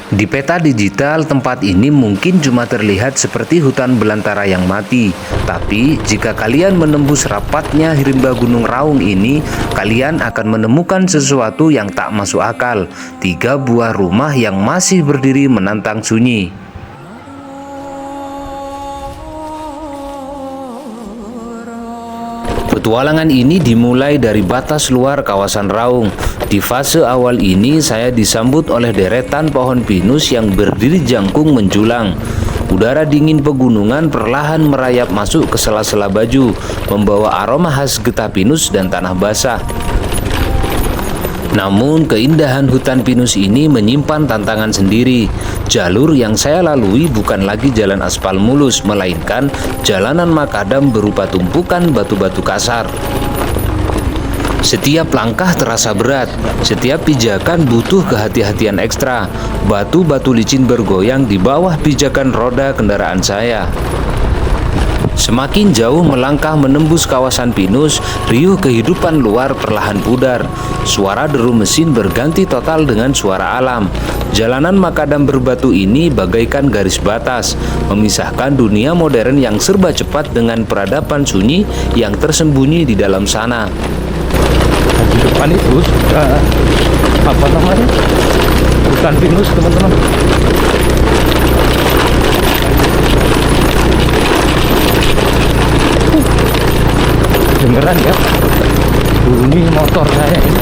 Di peta digital, tempat ini mungkin cuma terlihat seperti hutan belantara yang mati. Tapi, jika kalian menembus rapatnya rimba Gunung Raung ini, kalian akan menemukan sesuatu yang tak masuk akal. 3 buah rumah yang masih berdiri menantang sunyi. Petualangan ini dimulai dari batas luar kawasan Raung. Di fase awal ini saya disambut oleh deretan pohon pinus yang berdiri jangkung menjulang. Udara dingin pegunungan perlahan merayap masuk ke sela-sela baju, membawa aroma khas getah pinus dan tanah basah. Namun keindahan hutan pinus ini menyimpan tantangan sendiri. Jalur yang saya lalui bukan lagi jalan aspal mulus, melainkan jalanan makadam berupa tumpukan batu-batu kasar. Setiap langkah terasa berat, setiap pijakan butuh kehati-hatian ekstra. Batu-batu licin bergoyang di bawah pijakan roda kendaraan saya. Semakin jauh melangkah menembus kawasan pinus, riuh kehidupan luar perlahan pudar. Suara deru mesin berganti total dengan suara alam. Jalanan makadam berbatu ini bagaikan garis batas, memisahkan dunia modern yang serba cepat dengan peradaban sunyi yang tersembunyi di dalam sana. Di depan itu sudah apa namanya? Hutan pinus, teman-teman. Dengeran ya bunyi motor saya ini.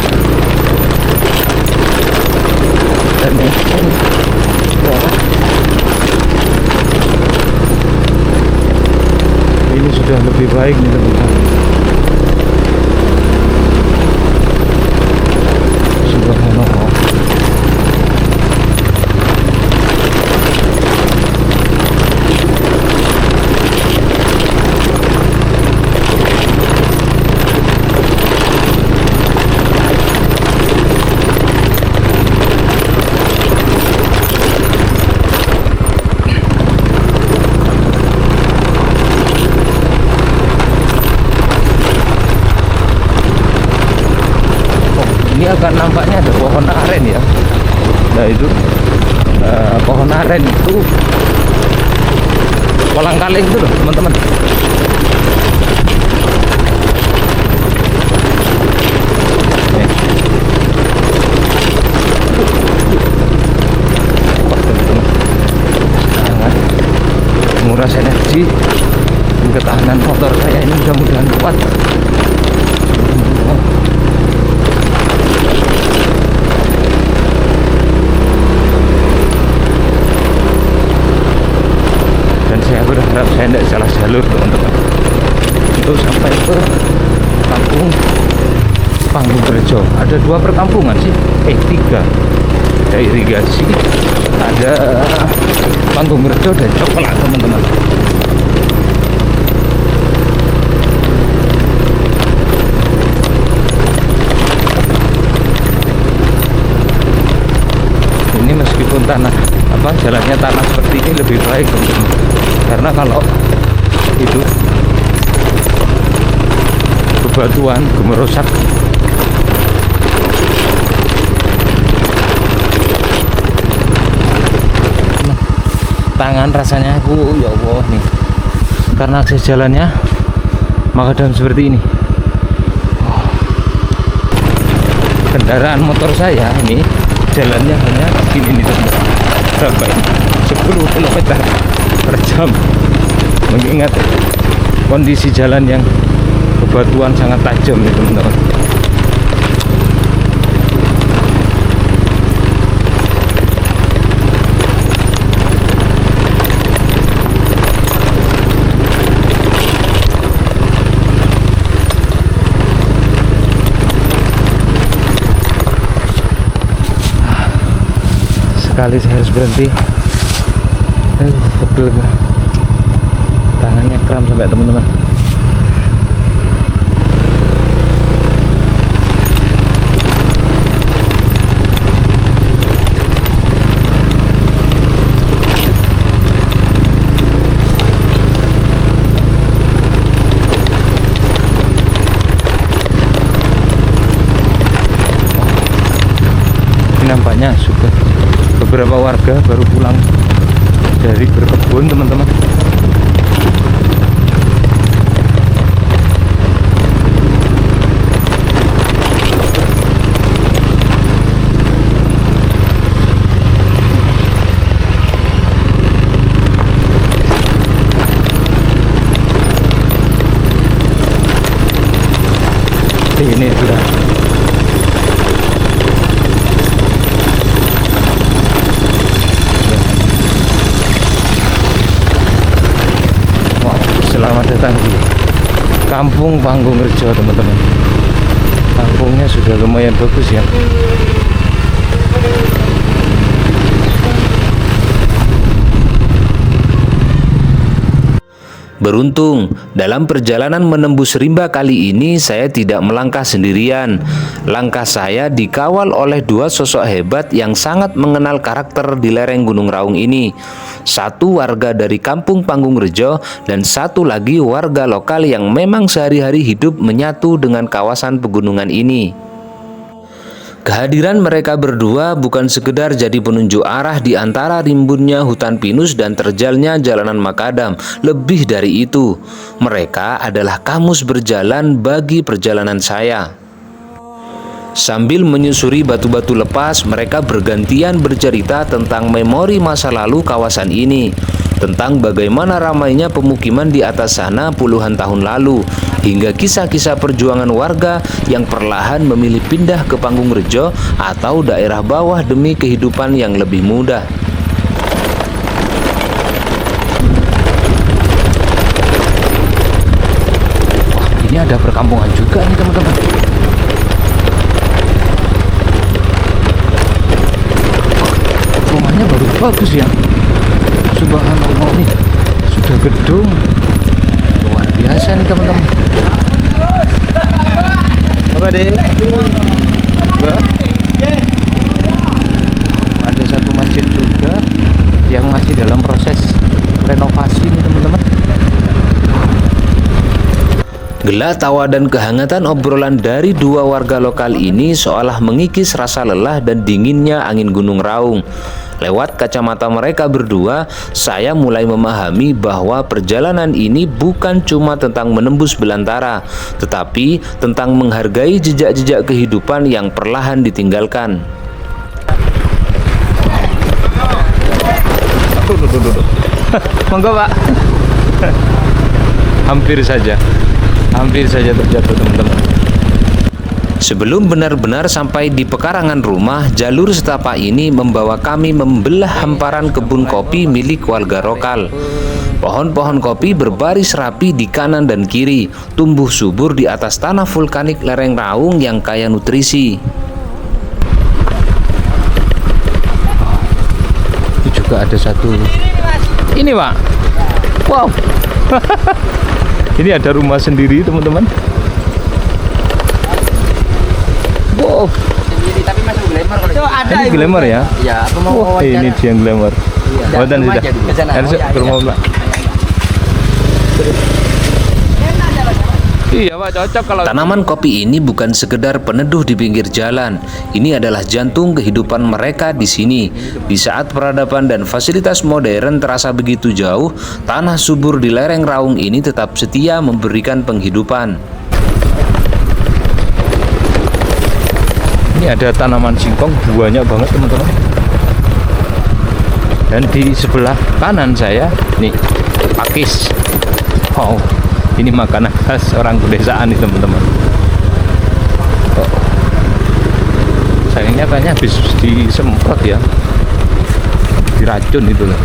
Dan ini sudah lebih baik nih teman-teman. Subhanallah. Ini akan nampaknya ada pohon aren ya. Nah itu pohon aren itu kolang-kaling itu loh teman-teman. Sangat menguras energi. Ketahanan motor saya ini mudah-mudahan kuat. Saya berharap saya tidak salah jalur teman-teman untuk sampai ke kampung Panggungrejo. Ada 2 perkampungan sih, 3. Ada irigasi, ada Panggungrejo dan Cokelat teman-teman. Ini meskipun jalannya tanah seperti ini lebih baik teman-teman. Karena kalau itu bebatuan gemerusak, tangan rasanya ya Allah nih, karena akses jalannya makadam seperti ini. Kendaraan motor saya ini jalannya hanya begini nih teman-teman, sampai 10 km per jam, mengingat kondisi jalan yang bebatuan sangat tajam nih teman-teman. Sekali saya harus berhenti. Pegel, tangannya kram sampai teman-teman. Ini nampaknya sudah beberapa warga baru pulang dari berkebun teman-teman. Ini sudah selamat datang di Kampung Panggung-Rejo teman-teman. Kampungnya sudah lumayan bagus ya. Beruntung, dalam perjalanan menembus rimba kali ini saya tidak melangkah sendirian. Langkah saya dikawal oleh dua sosok hebat yang sangat mengenal karakter di lereng Gunung Raung ini. Satu warga dari Kampung Panggung-Rejo dan satu lagi warga lokal yang memang sehari-hari hidup menyatu dengan kawasan pegunungan ini. Kehadiran mereka berdua bukan sekedar jadi penunjuk arah di antara rimbunnya hutan pinus dan terjalnya jalanan makadam. Lebih dari itu, mereka adalah kamus berjalan bagi perjalanan saya. Sambil menyusuri batu-batu lepas, mereka bergantian bercerita tentang memori masa lalu kawasan ini, tentang bagaimana ramainya pemukiman di atas sana puluhan tahun lalu, hingga kisah-kisah perjuangan warga yang perlahan memilih pindah ke Panggung-Rejo atau daerah bawah demi kehidupan yang lebih mudah. Wah, ini ada perkampungan juga nih teman-teman. Rumahnya baru bagus ya. Subhanallah, nih sudah gedung luar biasa nih teman-teman. Apa deh? Ada satu masjid juga yang masih dalam proses renovasi nih teman-teman. Gela tawa dan kehangatan obrolan dari dua warga lokal ini seolah mengikis rasa lelah dan dinginnya angin Gunung Raung. Lewat kacamata mereka berdua, saya mulai memahami bahwa perjalanan ini bukan cuma tentang menembus belantara, tetapi tentang menghargai jejak-jejak kehidupan yang perlahan ditinggalkan. Monggo Pak. Hampir saja terjatuh teman-teman. Sebelum benar-benar sampai di pekarangan rumah, jalur setapak ini membawa kami membelah hamparan kebun kopi milik warga lokal. Pohon-pohon kopi berbaris rapi di kanan dan kiri, tumbuh subur di atas tanah vulkanik lereng Raung yang kaya nutrisi. Ini juga ada satu. Ini Pak. Wow. Ini ada rumah sendiri teman-teman. Wow. Tapi masih glamour kalau Ini glamour ya? Iya, aku mau wawancara. Ini dia yang glamour. Iya, Buatan rumah sudah. aja dulu. Ke sana. Harus Oh, iya, ke rumah iya. Pak. Iya Pak, cocok kalau Tanaman kopi ini bukan sekedar peneduh di pinggir jalan. Ini adalah jantung kehidupan mereka di sini. Di saat peradaban dan fasilitas modern terasa begitu jauh, tanah subur di lereng Raung ini tetap setia memberikan penghidupan. ini ada tanaman singkong, banyak banget teman-teman. Dan di sebelah kanan saya nih pakis. Wow, ini makanan khas orang pedesaan nih teman-teman. Oh. Sayangnya kayaknya habis disemprot ya, diracun itu loh.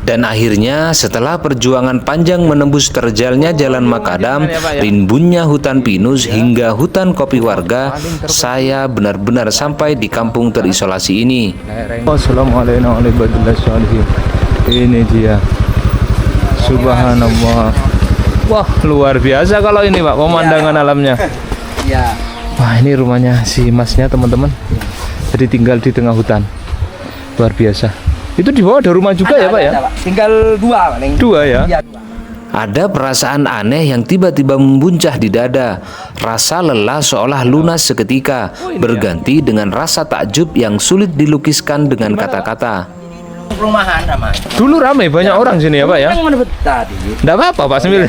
Dan akhirnya setelah perjuangan panjang menembus terjalnya jalan makadam, rimbunnya hutan pinus hingga hutan kopi warga, saya benar-benar sampai di kampung terisolasi ini. Assalamualaikum warahmatullahi wabarakatuh. Ini dia, subhanallah. Wah, luar biasa kalau ini Pak, pemandangan alamnya. Iya. Wah, ini rumahnya si masnya teman-teman. Jadi tinggal di tengah hutan, luar biasa. Itu di bawah ada rumah juga ya Pak ya? Ada, Pak. Tinggal dua paling. Dua ya? Iya. Ada perasaan aneh yang tiba-tiba membuncah di dada. Rasa lelah seolah lunas seketika, berganti dengan rasa takjub yang sulit dilukiskan dengan kata-kata. Perumahan ramai. Dulu ramai banyak orang sini ya Pak ya. Yang mana tadi? Enggak apa-apa Pak sambil.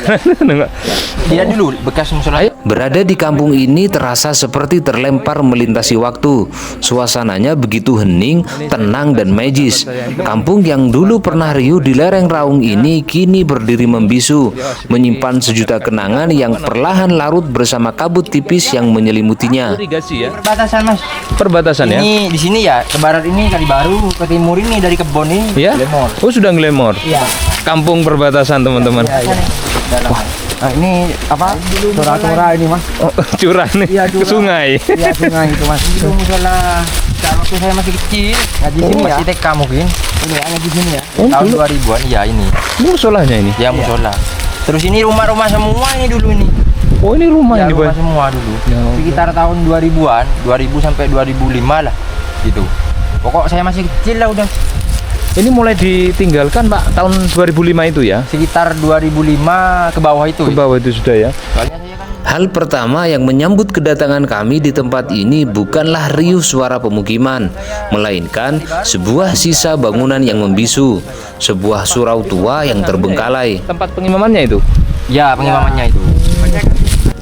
Dia dulu bekas musola. Berada di kampung ini terasa seperti terlempar melintasi waktu. Suasananya begitu hening, tenang dan magis. Kampung yang dulu pernah riuh di lereng Raung ini kini berdiri membisu, menyimpan sejuta kenangan yang perlahan larut bersama kabut tipis yang menyelimutinya. Irigasi ya. Perbatasan Mas. Perbatasan ya. Ini di sini ya, ke barat ini Kali Baru, ke timur ini dari kebon ini. Ya? Glemor. Oh sudah Glemor. Iya. Kampung perbatasan teman-teman. Iya. Nah, ini apa? Curah-curah ini Mas. Oh, curah nih Iya, ke curah. sungai. Iya sungai itu Mas. Itu musola. Waktu saya masih kecil, ngaji sini masih TK mungkin. Ini ya ngaji sini ya. Oh, Tahun dulu. 2000-an ya ini. Ini musolanya ini. Ya musola. Terus ini rumah-rumah semua ini dulu ini. Oh ini rumah Ya, ini rumah Pak. semua dulu. Ya Allah. Sekitar tahun 2000-an, 2000 sampai 2005 lah gitu. Pokok saya masih kecil lah udah. Ini mulai ditinggalkan Pak tahun 2005 itu ya. Sekitar 2005 ke bawah itu. Ke bawah itu sudah ya. Soalnya saya kan Hal pertama yang menyambut kedatangan kami di tempat ini bukanlah riuh suara pemukiman, melainkan sebuah sisa bangunan yang membisu, sebuah surau tua yang terbengkalai. Tempat pengimamannya itu. ya pengimamannya itu.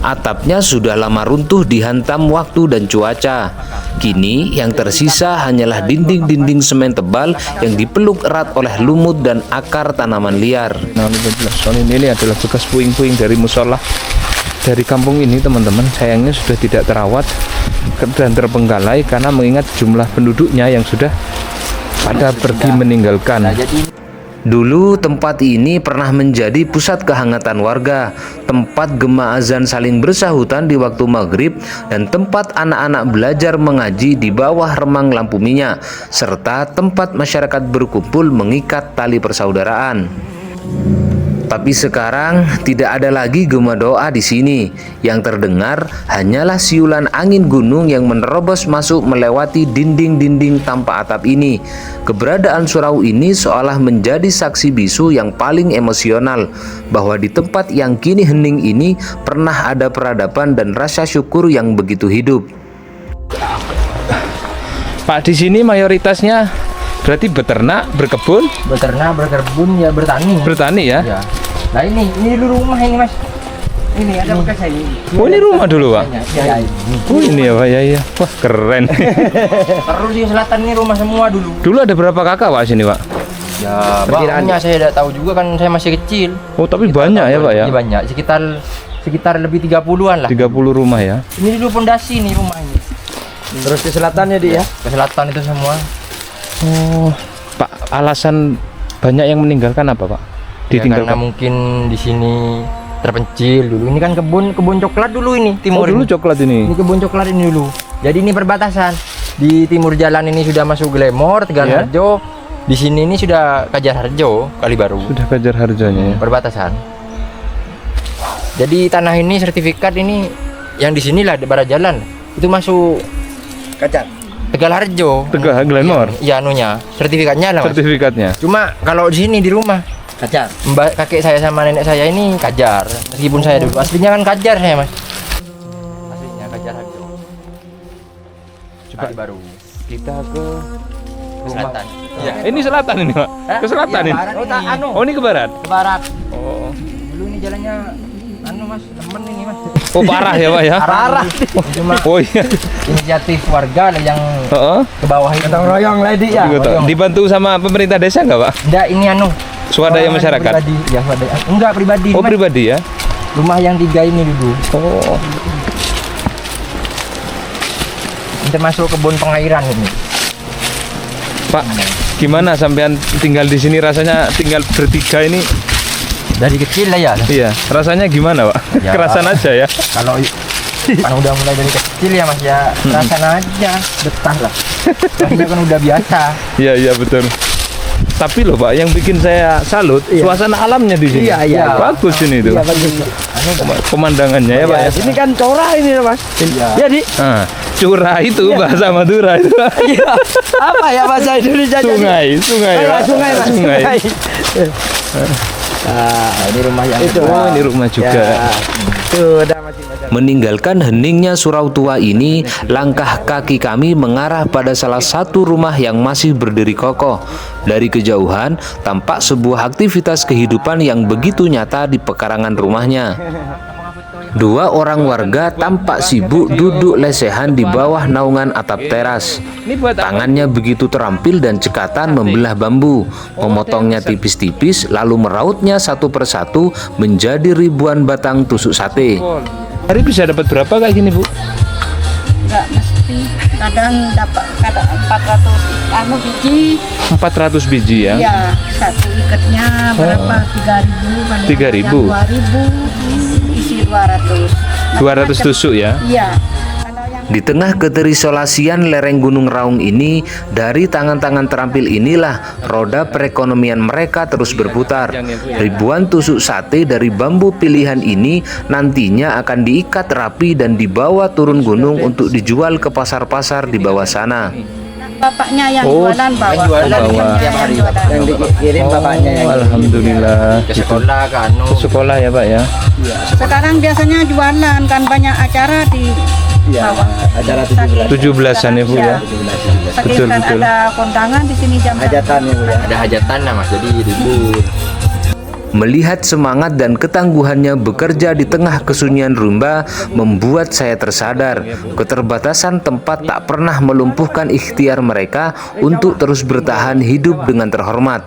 Atapnya sudah lama runtuh dihantam waktu dan cuaca. Kini yang tersisa hanyalah dinding-dinding semen tebal yang dipeluk erat oleh lumut dan akar tanaman liar. Nah, ini adalah bekas puing-puing dari musola dari kampung ini teman-teman. Sayangnya sudah tidak terawat dan terbengkalai karena mengingat jumlah penduduknya yang sudah pada pergi meninggalkan. Nah, jadi Dulu tempat ini pernah menjadi pusat kehangatan warga, tempat gema azan saling bersahutan di waktu maghrib, dan tempat anak-anak belajar mengaji di bawah remang lampu minyak, serta tempat masyarakat berkumpul mengikat tali persaudaraan. Tapi sekarang tidak ada lagi gema doa di sini. Yang terdengar hanyalah siulan angin gunung yang menerobos masuk melewati dinding-dinding tanpa atap ini. Keberadaan surau ini seolah menjadi saksi bisu yang paling emosional bahwa di tempat yang kini hening ini pernah ada peradaban dan rasa syukur yang begitu hidup. Pak, di sini mayoritasnya berarti beternak, berkebun, beternak, berkebun, ya bertani. bertani ya. Ya. Nah ini dulu rumah ini Mas. Ini ada bekas saya ini. Oh ini rumah dulu Pak. Ya, ini. Oh ini ya Pak, ya ya. Wah keren. Terus di selatan ini rumah semua dulu. Dulu ada berapa kakak Pak sini Pak? Ya, perkiraannya saya tidak tahu juga kan saya masih kecil. Oh tapi banyak ya Pak ya. Iya banyak, sekitar lebih 30-an lah. 30 rumah ya. Ini dulu pondasi nih rumah ini. Terus di selatannya dia. Ke selatan itu semua. Oh Pak, alasan banyak yang meninggalkan apa Pak? Ya, karena Ditinggalkan. mungkin di sini terpencil dulu. Ini kan kebun coklat dulu ini Oh timur. dulu ini. coklat ini. Ini kebun coklat ini dulu. Jadi ini perbatasan. Di timur jalan ini sudah masuk Glemor, Tegalharjo. Di sini ini sudah Kajarharjo, Kali Baru. Sudah Kajar harganya ya. Perbatasan. Jadi tanah ini sertifikat ini yang di sinilah di barat jalan. Itu masuk Kacar. Tegalharjo. Tegal Glenmore. Ya anunya, sertifikatnya lah Mas. Sertifikatnya. Cuma kalau di sini di rumah Kacar. Mbak kakek saya sama nenek saya ini Kajar. Meskipun saya dulu aslinya kan Kajar saya Mas. Aslinya Kajarharjo. Coba Kali Baru. kita ke Selatan. Iya. Ini selatan ini Pak. Ke selatan Iya, ini. barat Oh, tak, ini. anu. Oh ini ke barat. Ke barat. Oh. Dulu ini jalannya anu Mas, temen ini Mas. Oh parah ya Pak ya. Parah. Cuma Oh iya. inisiatif warga lah yang Heeh. ke bawah ini. Gotong royong lady ya. Dibantu sama pemerintah desa nggak Pak? Enggak, ini anu Swadaya orang masyarakat. Pribadi. Ya, swadaya. Enggak pribadi. Oh Mas. pribadi ya. Rumah yang 3 ini dulu. Oh. Ini termasuk kebun pengairan ini. Pak, gimana sampean tinggal di sini rasanya tinggal bertiga ini? Dari kecil lah ya. Iya, rasanya gimana Pak? Ya. Kerasan aja ya. Kalau kan udah mulai dari kecil ya Mas ya, rasain aja, betah lah. Soalnya kan udah biasa. Iya iya betul. Tapi loh Pak, yang bikin saya salut suasana alamnya di sini. Iya, iya. Bagus ini tuh. Iya bagus. Pemandangannya ya Pak ya. Ini kan corah ini Mas. Iya di. Nah, curah itu bahasa Madura itu. Iya. Apa ya bahasa Indonesia? Sungai, sungai, Oh, iya, Pak. sungai, Mas. Sungai. Sungai. Nah, ini rumah yang Itu. Oh, ini rumah juga. Ya. Tuh, udah masing-masing. Meninggalkan heningnya surau tua ini, langkah kaki kami mengarah pada salah satu rumah yang masih berdiri kokoh. Dari kejauhan, tampak sebuah aktivitas kehidupan yang begitu nyata di pekarangan rumahnya. Dua orang warga tampak sibuk duduk lesehan di bawah naungan atap teras. Ini buat apa? Tangannya begitu terampil dan cekatan membelah bambu, memotongnya tipis-tipis, lalu merautnya satu persatu menjadi ribuan batang tusuk sate. Hari bisa dapat berapa kayak gini, Bu? Enggak mesti, kadang dapat kadang 400 biji 400 biji ya. ya, satu ikatnya berapa, 3.000, 3.000. 2.000 isi 200 200 tusuk ya. iya. Kalau yang Di tengah keterisolasian lereng Gunung Raung ini, dari tangan-tangan terampil inilah roda perekonomian mereka terus berputar. Ribuan tusuk sate dari bambu pilihan ini nantinya akan diikat rapi dan dibawa turun gunung untuk dijual ke pasar-pasar di bawah sana. bapaknya yang Oh, jualan bawa, yang jualan ibunya tiap hari, yang jualan. Yang dikirim bapaknya yang Alhamdulillah. ke sekolah ke anu. Ke sekolah ya, Pak ya. Sekarang biasanya jualan kan banyak acara di Iya, bawah. acara Saking- 17-an ya, Bu ya. Saking Betul, kan betul. ada kondangan di sini jam hajatan ya, Bu ya. Ada hajatan lah Mas, jadi libur. Melihat semangat dan ketangguhannya bekerja di tengah kesunyian rimba membuat saya tersadar keterbatasan tempat tak pernah melumpuhkan ikhtiar mereka untuk terus bertahan hidup dengan terhormat.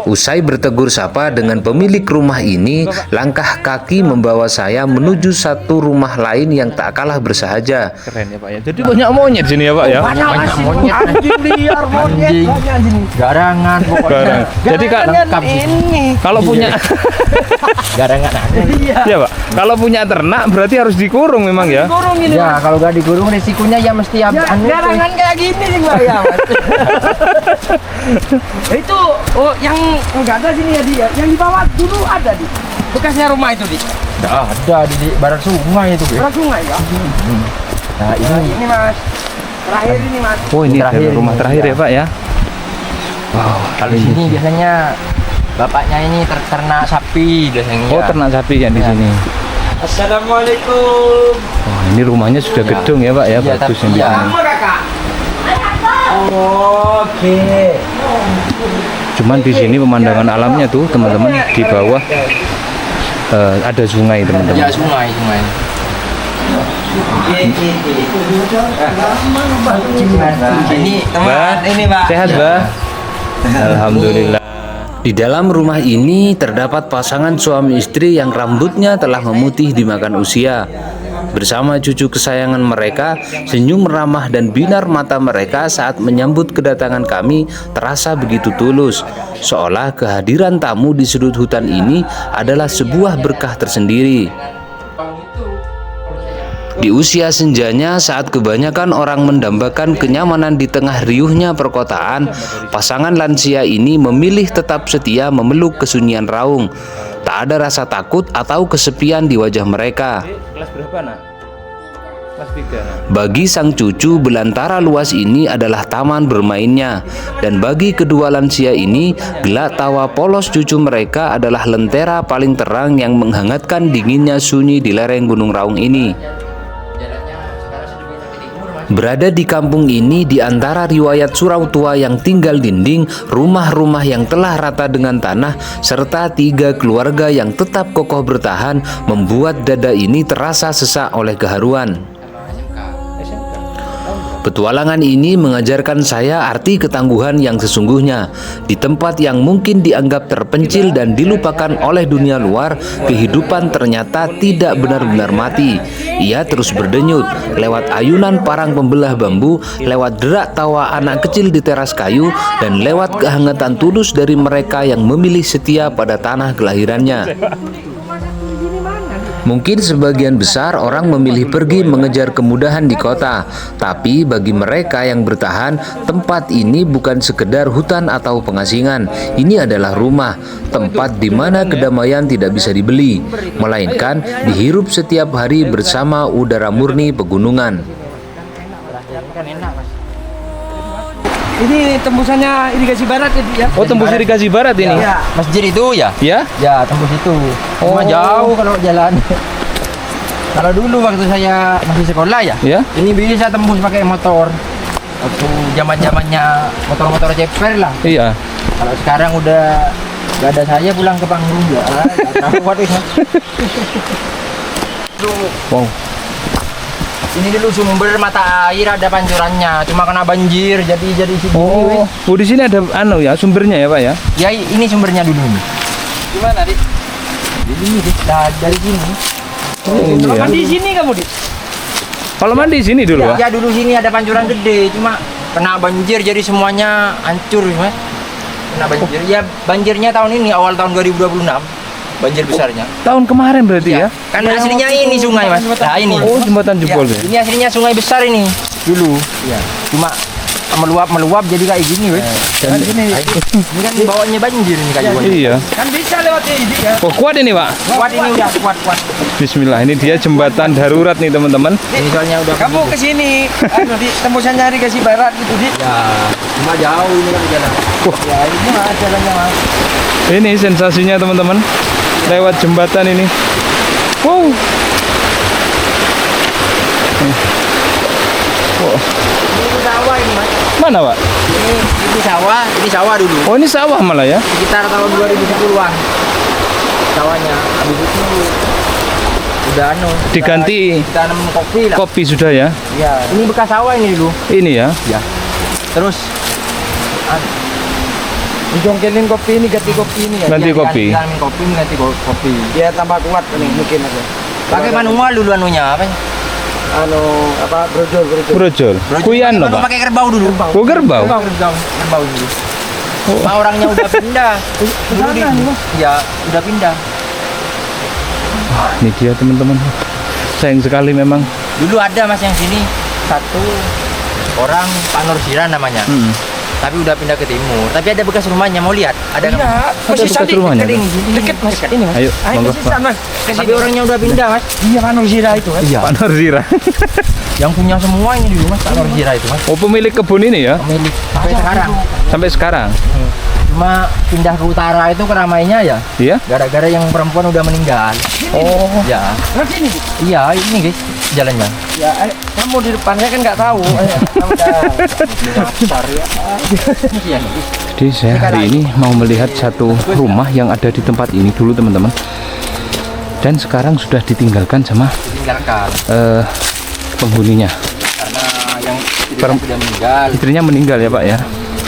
Usai bertegur sapa dengan pemilik rumah ini, langkah kaki membawa saya menuju satu rumah lain yang tak kalah bersahaja. Keren ya, Pak ya. Jadi banyak monyet sini ya, Pak ya. Banyak monyet. Anjing liar, monyet Anjing. banyak anjing. Garangan pokoknya. Barang. Jadi Kak, Garangan ini. kalau punya Garangan ada. Iya. ya, Pak. Kalau punya ternak berarti harus dikurung memang ya. Kurung ini. Ya, kalau gak dikurung resikonya ya mesti Ya, anu. garangan kayak gini nih, Mbak ya, Mas. Itu yang enggak ada sini ya dia. Yang di bawah dulu ada di bekasnya rumah itu di. Ada di barat sungai itu. Beras sungai ya. Nah, Nah, ini ini Mas. Terakhir ini Mas. Oh, ini Terakhir rumah ini, terakhir ya. ya, Pak ya. Wow, kalau di sini biasanya bapaknya ini ternak sapi biasanya. Oh, ternak sapi yang di Ya. sini. Assalamualaikum. Oh, ini rumahnya sudah Ya. gedung ya, Pak ya. Iya, Bagus tapi yang di ya. sini. Sama Kakak. Oke. Cuman di sini pemandangan alamnya tuh, teman-teman, di bawah ada sungai, Ya, teman-teman. sungai. Ini teman Mbak, ini Pak. sehat, Mbak? Alhamdulillah. Di dalam rumah ini terdapat pasangan suami istri yang rambutnya telah memutih dimakan usia. Bersama cucu kesayangan mereka, senyum ramah dan binar mata mereka saat menyambut kedatangan kami terasa begitu tulus. Seolah kehadiran tamu di sudut hutan ini adalah sebuah berkah tersendiri. Di usia senjanya saat kebanyakan orang mendambakan kenyamanan di tengah riuhnya perkotaan, pasangan lansia ini memilih tetap setia memeluk kesunyian Raung. Tak ada rasa takut atau kesepian di wajah mereka. Kelas berapa, Nak? Kelas 3, Nak. Bagi sang cucu, belantara luas ini adalah taman bermainnya. Dan bagi kedua lansia ini, gelak tawa polos cucu mereka adalah lentera paling terang yang menghangatkan dinginnya sunyi di lereng Gunung Raung ini. Berada di kampung ini di antara riwayat surau tua yang tinggal dinding, rumah-rumah yang telah rata dengan tanah, serta 3 keluarga yang tetap kokoh bertahan, membuat dada ini terasa sesak oleh keharuan. Petualangan ini mengajarkan saya arti ketangguhan yang sesungguhnya. Di tempat yang mungkin dianggap terpencil dan dilupakan oleh dunia luar, kehidupan ternyata tidak benar-benar mati. Ia terus berdenyut lewat ayunan parang pembelah bambu, lewat derak tawa anak kecil di teras kayu, dan lewat kehangatan tulus dari mereka yang memilih setia pada tanah kelahirannya. Mungkin sebagian besar orang memilih pergi mengejar kemudahan di kota, tapi bagi mereka yang bertahan, tempat ini bukan sekedar hutan atau pengasingan. Ini adalah rumah, tempat di mana kedamaian tidak bisa dibeli, melainkan dihirup setiap hari bersama udara murni pegunungan. Ini tembusannya irigasi barat ya. Oh, tembus irigasi barat ini. Ya. Masjid itu ya? Ya? Ya, tembus itu. Cuma Oh. jauh kalau jalan. Kalau dulu waktu saya masih sekolah ya, Ya? ini bisa tembus pakai motor. Waktu zaman-zamannya motor-motor ceper lah. Iya. Kalau sekarang udah gak ada, saya pulang ke panggung ya. Tahu waduh. Wow. Ini dulu sumber mata air ada pancurannya, cuma kena banjir jadi segini. Oh, di sini ada anu ya, sumbernya ya, Pak ya? Ya ini sumbernya dulu nih. Gimana, Dik? Jadi ini dari sini. Oh, ini ya. Mandi di sini kamu, Dik? Kalau mandi di sini dulu, Pak. Ya dulu sini ada pancuran gede, cuma kena banjir jadi semuanya hancur, Mas. Kena banjir. Ya banjirnya tahun ini awal tahun 2026. Banjir besarnya. Tahun kemarin berarti ya? Kan aslinya ini sungai, Mas. Nah, ini. Oh, jembatan jebol ya. Ini aslinya sungai besar ini dulu. Iya. Cuma meluap jadi kayak gini, wes. Dan ini kan bawahnya banjir ini kayak gini. Iya. Kan bisa lewat ini, Dik ya. Oh, kuat ini, Pak. Kuat ini udah kuat. Bismillah, ini dia jembatan darurat nih, teman-teman. Ini soalnya udah Kamu ke sini, di tembusannya irigasi barat gitu, Dik. ya, cuma jauh ini kan jalan. Ya, ini mah jalannya, Mas. Ini sensasinya, teman-teman. Lewat jembatan ini. Wow. Wow. Ini sawah ini, Mas. Mana, Pak? Ini sawah dulu. Oh, ini sawah malah ya? Sekitar tahun 2010-an. Sawahnya. Habis itu udah Diganti tanam kopi lah. kopi sudah ya? Iya, ini bekas sawah ini dulu. Ini ya? Ya. Terus dijongkelin kopi ini, ganti kopi ini ya. Ganti kopi. Tanamin kopi ini, ganti kopi. Biar tambah kuat nih mungkin aja. Pakai manual dulu anunya apa? Brojol. Brojol. Kuyan loh, Pakai Pak. pakai kerbau dulu. Oh, kerbau. Kerbau dulu. Nah, orangnya udah pindah. Dulu ya, udah pindah. Ini dia, teman-teman. Sayang sekali memang. Dulu ada Mas yang sini satu orang Pak Nur Sira namanya. Tapi udah pindah ke timur. Tapi ada bekas rumahnya, mau lihat? Ada nggak? Iya, bekas rumahnya, dekat ini. Dekat, Mas. Ini, Mas. Ayo, Ayo, monggo, masih Mas. Ke Tapi sini. orangnya udah pindah, Mas. Iya, Pak Nur Zira itu, Mas. Iya. Pak Norzira. Yang punya semua ini dulu, Mas. Pak Nur Sira itu, Mas. Oh, pemilik kebun ini ya? Pemilik sampai sekarang. Sampai sekarang. Cuma pindah ke utara itu keramainya ya. Iya? Gara-gara yang perempuan udah meninggal. Oh. Ya. Nah, sini. Iya, ini guys jalannya. Ya, kamu di depannya kan nggak tahu. Kamu udah besar ya. Iya. Jadi saya hari ini mau melihat satu rumah yang ada di tempat ini dulu, teman-teman. Dan sekarang sudah ditinggalkan sama Tinggalkan penghuninya. karena yang istrinya sudah meninggal. Istrinya meninggal ya, Pak ya?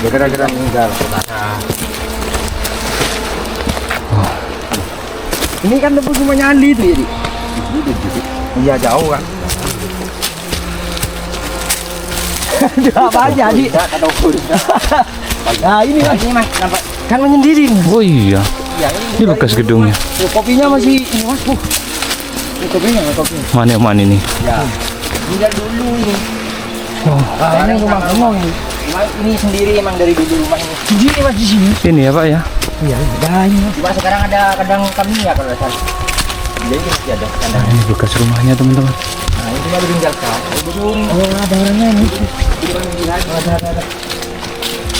Gara-gara meninggal. Ini kan tembus rumahnya Andi itu ya, Dik. Iya, jauh kan. Apa aja, Dik? Nah, ini Mas. Ini Mas, nampak Kan menyendiri, Mas. Oh iya. ya Ini bekas gedungnya. Kopinya masih ini, Mas. Ini kopinya, kopinya. Mana yang mana ini? ya. Tinggal dulu ini. Oh, Ini rumah rumah ini. Ini sendiri emang dari dulu rumah ini. Sendiri Mas di sini. ini ya, Pak ya? Iya, udah ini. Mas. Cuma sekarang ada kandang kami ya kalau dasar. Jadi masih ada kandang. Ini bekas rumahnya, teman-teman. Nah, ini cuma ditinggalkan. Oh, ada orangnya ini. Ada.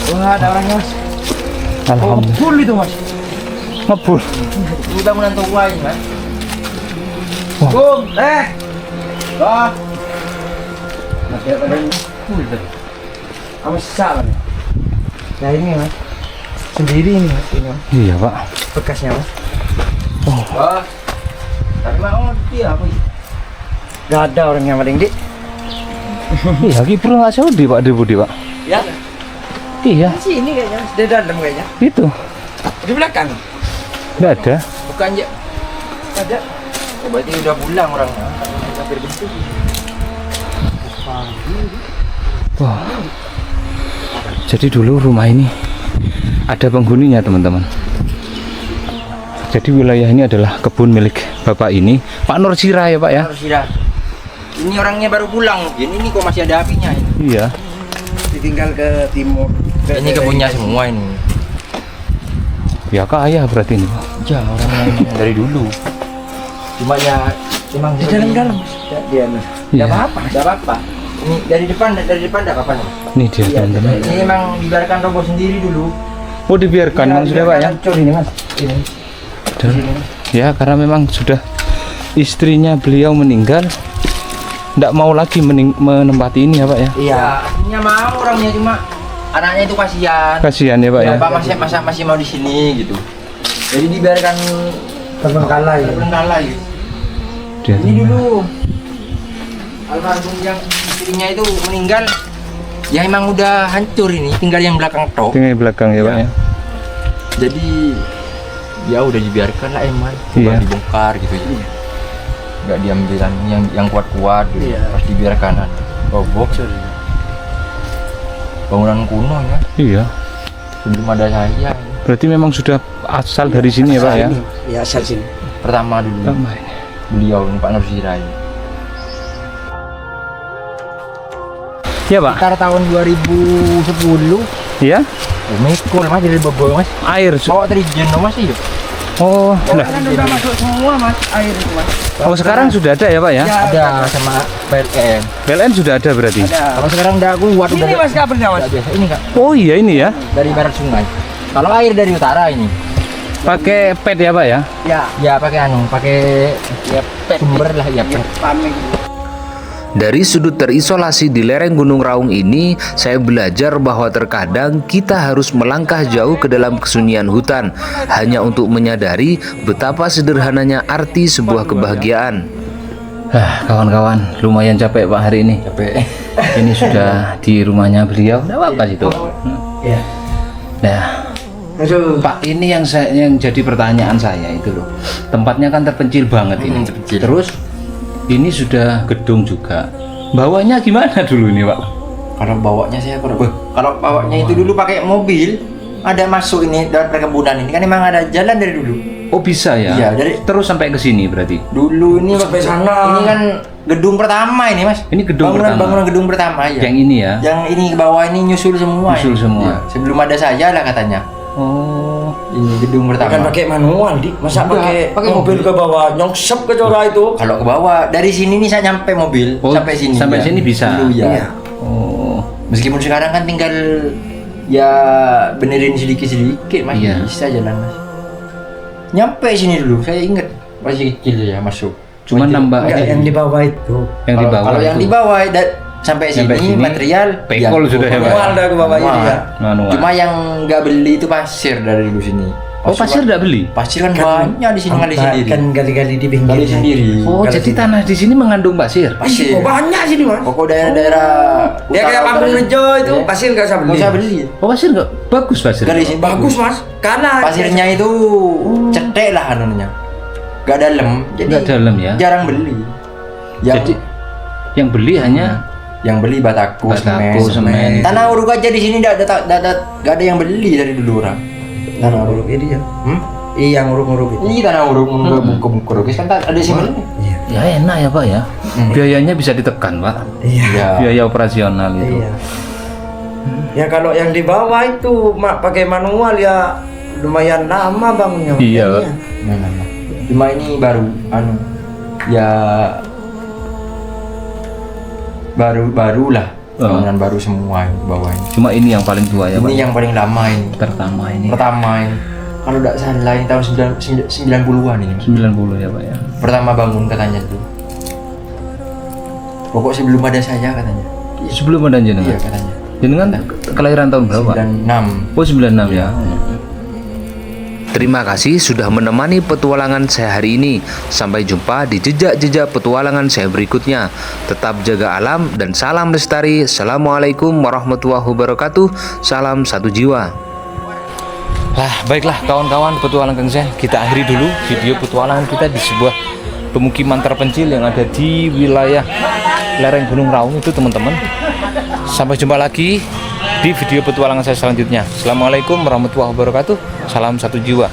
Wah, ada orangnya, Mas. Alhamdulillah. Full itu, Mas. Ngebul. Ini bangunan tua ini, Mas. Bung, Wah. Masih ada yang full tuh. Kamu salah. Nah, ini, Mas. Sendiri ini, Mas. Ini, Mas. Iya, Pak. Bekasnya, Mas. Wah. Tapi mau dia apa ini? Gak ada orang yang paling, Dik. Iya, kiper nggak Saudi, Pak Deputi, Pak. Ya. Iya, Di sini kayaknya, Mas. Di dalam kayaknya. itu. Di belakang. Nggak ada. Bukan ya. Ada. Oh, berarti udah pulang orangnya. Hampir bentuk. Wah. Jadi dulu rumah ini ada penghuninya, teman-teman. Jadi wilayah ini adalah kebun milik Bapak ini, Pak Norzira ya, Pak ya? Harus tidak. Ini orangnya baru pulang mungkin. Ini kok masih ada apinya ini. Iya. Ditinggal ke timur. Ini kebunnya semua ini. Ya kaya berarti ini, Pak. Ya orangnya ini dari dulu. Cuma ya emang Di dalam-dalam, Mas. Ya, dia, Mas. Iya. Tidak apa-apa. Tidak apa-apa. Ini dari depan enggak apa-apa nih. Ini dia teman-teman. Ini emang dibiarkan roboh sendiri dulu. Oh dibiarkan Iya, memang sudah Pak ya? Hancur ini Mas. Ini. Ya karena memang sudah istrinya beliau meninggal, tidak mau lagi menempati ini ya Pak ya? Iya, aslinya mau orangnya cuma anaknya itu kasihan. Kasihan ya Pak ya? Bapak masih mau di sini gitu. Jadi dibiarkan Terbengkalai. terbengkalai. Dia Ini dulu almarhum yang istrinya itu meninggal, ya emang udah hancur ini, tinggal yang belakang tok. tinggal di belakang ya Pak ya? Jadi ya udah dibiarkan lah emang, Iya. dibongkar gitu ya. Nggak diambilan yang kuat-kuat gitu. Pas dibiarkan roboh. Bangunan kuno ya, Iya. sebelum ada saya. Berarti memang sudah asal dari sini ya Pak ya? Ya asal sini. Pertama dulu Pertama ini. beliau ini Pak Nursirai. Ya Pak? Sekitar tahun 2010 Iya? Mikul Mas dari Bogor Mas. Air. Bawa terjun Mas iya. Oh, lah. Kan udah masuk semua Mas air itu Mas. Oh sekarang sudah ada ya Pak ya? Ada sama PLN. PLN sudah ada berarti? Kalau sekarang udah kuat udah. Ini Mas kabelnya Mas. Udah biasa ini Kak, Oh iya ini ya? dari barat sungai. Kalau air dari utara ini. Pakai pet ya Pak ya? Ya pakai pakai ya sumber lah ya. Paming. Dari sudut terisolasi di lereng Gunung Raung ini, saya belajar bahwa terkadang kita harus melangkah jauh ke dalam kesunyian hutan hanya untuk menyadari betapa sederhananya arti sebuah kebahagiaan. Kawan-kawan, lumayan capek Pak hari ini. Capek. Ini sudah di rumahnya beliau. Tidak apa-apa situ. Iya. Nah, Pak, ini yang jadi pertanyaan saya itu loh. Tempatnya kan terpencil banget ini. Terpencil. Terus ini sudah gedung juga. Bawahnya gimana dulu ini, Pak? Kalau bawanya saya kurang. Kalau bawanya itu dulu pakai mobil, ada masuk ini dari perkebunan ini kan emang ada jalan dari dulu. Oh, bisa ya? Iya, dari terus sampai ke sini berarti. dulu ini Sampai sana. Ini kan gedung pertama ini Mas. Ini gedung pertama. Bangunan gedung pertama ya. Yang ini ya. Yang ini ke bawah ini nyusul semua. Nyusul ini. semua. Iya, sebelum ada saya lah katanya. Oh. Ini gedung pertama. Kan pakai manual di. Masa Enggak, pakai mobil ke bawah nyongsep ke cora itu. Kalau ke bawah dari sini nih saya nyampe mobil Oh, sampai sini. sampai ya. sini bisa? Dulu, ya. Iya. Oh. Meskipun sekarang kan tinggal ya benerin sedikit-sedikit Mas. Iya. Bisa jalan Mas. Nyampe sini dulu, saya inget masih kecil ya masuk. Cuma Masih- nambah Enggak, aja. yang di bawah itu. Yang di Kalau- bawah Kalau yang itu. di bawah sampai Sampai sini, sini, material pekol sudah ya, Pak? Manual dah ke bawah ini Manual. ya. Manual. Cuma yang nggak beli itu pasir dari dulu sini. Oh, pasir enggak beli? Pasir kan banyak di sini gali sendiri. Kan gali-gali di Gali pinggirnya. sendiri. Oh, jadi tanah di sini mengandung pasir. Pasir. Oh, banyak sini mas. Pokok daerah-daerah Dia kayak utara Panggung utara. Rejo itu Iya. pasir nggak usah beli. Nggak usah beli. Oh, pasir enggak bagus pasir. Gali sini Bagus mas. Karena Pasirnya itu cetek lah anunya. Gak dalam. Jadi Nggak dalam ya? Jarang beli. Jadi yang beli hanya yang beli bataku, semen. Tanah uruk aja di sini gak ada yang beli dari dulu orang. tanah uruk ini ya. Hmm? Iya yang uruk-uruk itu. Ini tanah uruk buku kan ada semen. Iya. ya enak ya Pak ya. Biayanya bisa ditekan Pak. Iya. Ya. Biaya operasional itu. Iya. Ya kalau yang di bawah itu pakai manual ya lumayan lama bangunnya. Iya, Pak. Nah. Cuma ini baru ya baru lah. Bangunan baru semua ini bawah ini. Cuma ini yang paling tua ya Pak. Ini yang paling lama ini. pertama ini. Pertama ini. Kalau tidak salah ini tahun 90-an ini. 90 ya Pak ya. Pertama bangun katanya tuh. Pokok sebelum ada saya katanya. Sebelum ada jenengan. Iya katanya. Jenengan kelahiran tahun berapa? 96. Oh 96 ya. Terima kasih sudah menemani petualangan saya hari ini. Sampai jumpa di jejak-jejak petualangan saya berikutnya. Tetap jaga alam dan salam lestari. Assalamualaikum warahmatullahi wabarakatuh. Salam satu jiwa. Baiklah kawan-kawan petualangan saya, kita akhiri dulu video petualangan kita di sebuah pemukiman terpencil yang ada di wilayah lereng Gunung Raung itu teman-teman. Sampai jumpa lagi di video petualangan saya selanjutnya. Assalamualaikum warahmatullahi wabarakatuh. Salam satu jiwa.